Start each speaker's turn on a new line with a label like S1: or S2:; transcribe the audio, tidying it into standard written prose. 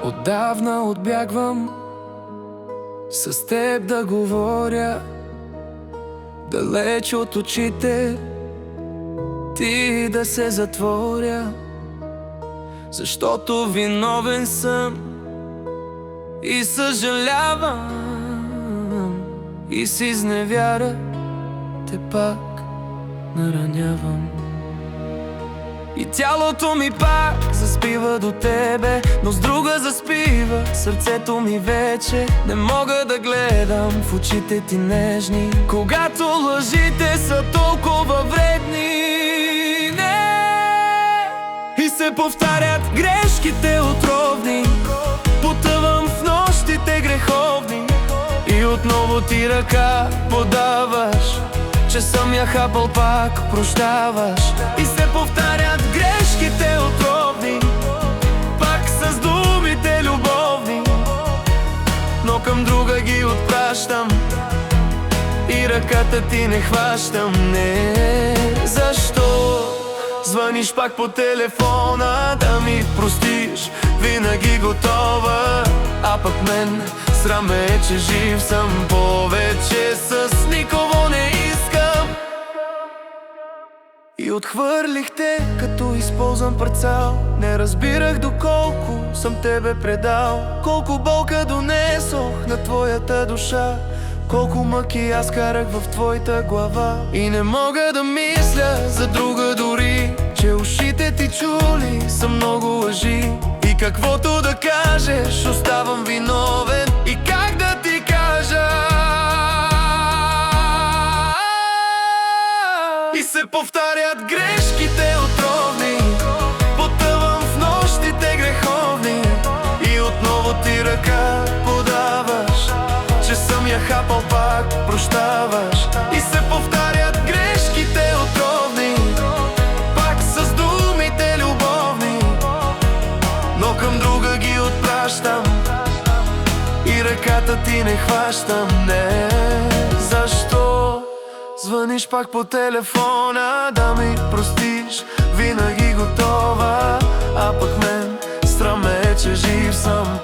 S1: Отдавна отбягвам с теб да говоря, далеч от очите ти да се затворя, защото виновен съм и съжалявам, и с изневяра те пак наранявам. И тялото ми пак заспива до тебе, но с друга заспива сърцето ми вече. Не мога да гледам в очите ти нежни, когато лъжите са толкова вредни. Не! И се повтарят грешките отровни, потъвам в нощите греховни и отново ти ръка подаваш, че съм я хапал, пак прощаваш. И се повтарят грешките отровни, пак с думите любовни, но към друга ги отпращам и ръката ти не хващам. Не, защо звъниш пак по телефона да ми простиш, винаги готова, а пък мен срам е, че жив съм. Повече с никого не искам. И отхвърлих те, като използвам парцал. Не разбирах доколко съм тебе предал, колко болка донесох на твоята душа, колко мъки аз карах в твоята глава. И не мога да мисля за друга дори, че ушите ти чули са много лъжи. И каквото да кажеш, оставам виновен. И как да ти кажа? И се повтарят грешките отровни, потъвам в нощите греховни и отново ти ръка подаваш, че съм я хапал, пак прощаваш. И се повтарят грешките отровни, пак с думите любовни, но към друга ги отпращам и ръката ти не хващам. Не, защо звъниш пак по телефона да ми простиш, винаги готова, а пък мен срам е, че жив съм.